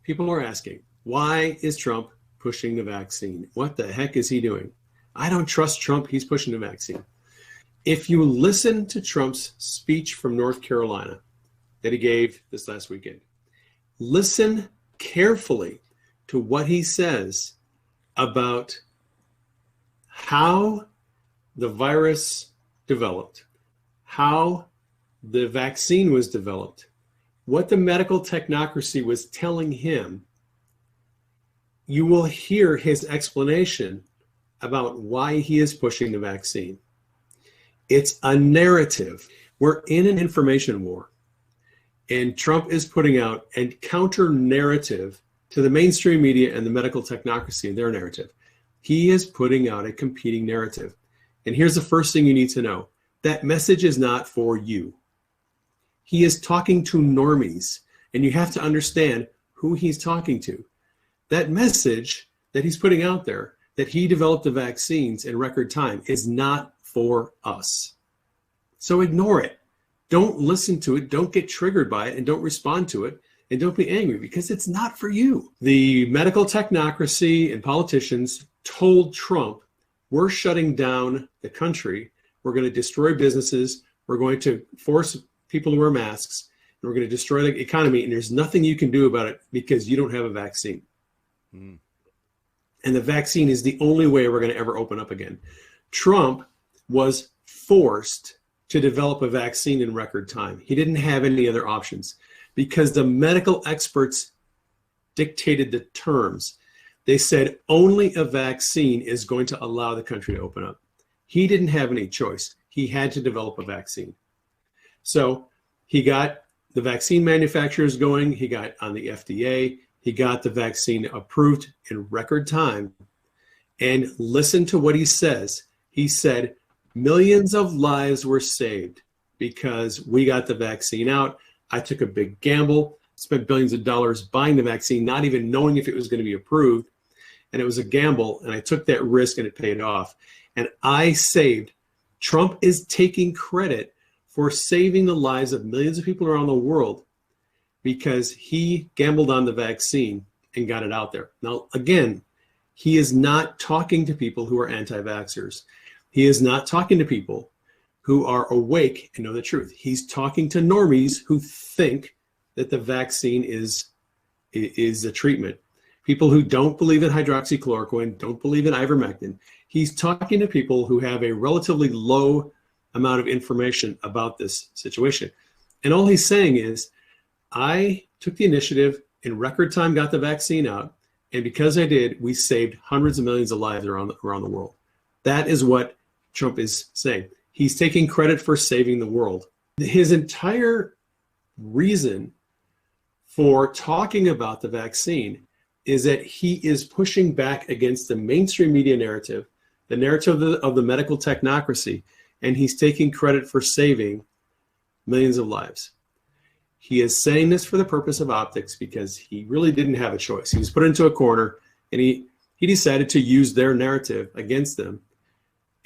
People are asking, why is Trump pushing the vaccine? What the heck is he doing? I don't trust Trump. He's pushing the vaccine. If you listen to Trump's speech from North Carolina that he gave this last weekend, listen carefully to what he says about how the virus developed, how the vaccine was developed, what the medical technocracy was telling him. You will hear his explanation about why he is pushing the vaccine. It's a narrative. We're in an information war, and Trump is putting out a counter narrative to the mainstream media and the medical technocracy and their narrative. He is putting out a competing narrative. And here's the first thing you need to know. That message is not for you. He is talking to normies, and you have to understand who he's talking to. That message that he's putting out there, that he developed the vaccines in record time, is not for us. So ignore it. Don't listen to it. Don't get triggered by it, and don't respond to it, and don't be angry, because it's not for you. The medical technocracy and politicians told Trump, we're shutting down the country. We're going to destroy businesses. We're going to force people to wear masks, and we're going to destroy the economy, and there's nothing you can do about it because you don't have a vaccine. And the vaccine is the only way we're going to ever open up again. Trump was forced to develop a vaccine in record time. He didn't have any other options because the medical experts dictated the terms. They said only a vaccine is going to allow the country to open up. He didn't have any choice. He had to develop a vaccine. So he got the vaccine manufacturers going. He got on the FDA. He got the vaccine approved in record time. And listen to what he says. He said, millions of lives were saved because we got the vaccine out. I took a big gamble, spent billions of dollars buying the vaccine, not even knowing if it was going to be approved. And it was a gamble, and I took that risk, and it paid off. And I saved. Trump is taking credit for saving the lives of millions of people around the world because he gambled on the vaccine and got it out there. Now, again, he is not talking to people who are anti-vaxxers. He is not talking to people who are awake and know the truth. He's talking to normies who think that the vaccine is a treatment. People who don't believe in hydroxychloroquine, don't believe in ivermectin. He's talking to people who have a relatively low amount of information about this situation. And all he's saying is, I took the initiative, in record time got the vaccine out, and because I did, we saved hundreds of millions of lives around the world. That is what Trump is saying. He's taking credit for saving the world. His entire reason for talking about the vaccine is that he is pushing back against the mainstream media narrative, the narrative of the medical technocracy, and he's taking credit for saving millions of lives. He is saying this for the purpose of optics because he really didn't have a choice. He was put into a corner, and he decided to use their narrative against them,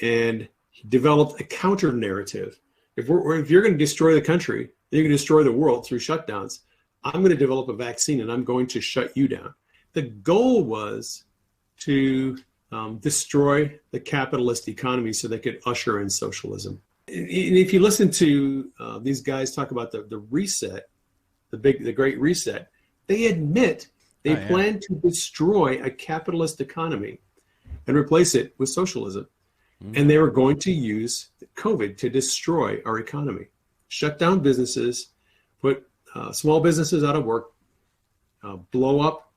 and he developed a counter narrative. If you're going to destroy the country, you're going to destroy the world through shutdowns, I'm going to develop a vaccine, and I'm going to shut you down. The goal was to destroy the capitalist economy so they could usher in socialism. And if you listen to these guys talk about the reset, the Great Reset, they admit they plan to destroy a capitalist economy and replace it with socialism. And they were going to use COVID to destroy our economy, shut down businesses, put small businesses out of work, blow up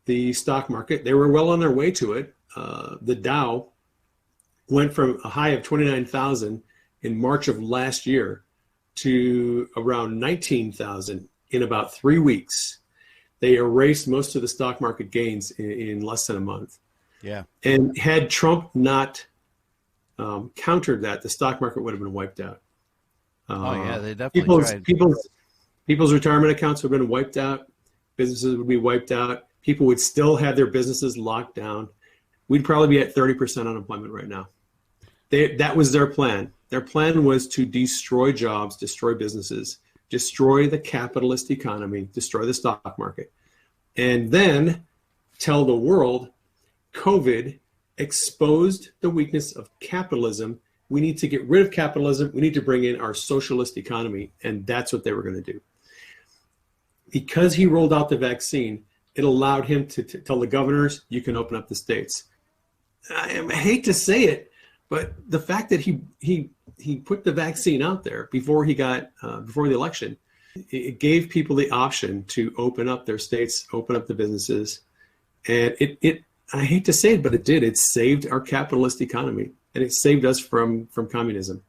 the stock market. They were well on their way to it. The Dow went from a high of 29,000 in March of last year to around 19,000 in about 3 weeks. They erased most of the stock market gains in less than a month. Yeah. And had Trump not countered that, the stock market would have been wiped out. They definitely tried. People's retirement accounts would have been wiped out. Businesses would be wiped out. People would still have their businesses locked down. We'd probably be at 30% unemployment right now. That was their plan. Their plan was to destroy jobs, destroy businesses, destroy the capitalist economy, destroy the stock market. and then tell the world COVID exposed the weakness of capitalism. We need to get rid of capitalism. We need to bring in our socialist economy. And that's what they were going to do. Because he rolled out the vaccine, it allowed him to tell the governors, you can open up the states. I hate to say it, but the fact that he put the vaccine out there before he got before the election, it gave people the option to open up their states, open up the businesses. And it I hate to say it, but it did. It saved our capitalist economy, and it saved us from communism.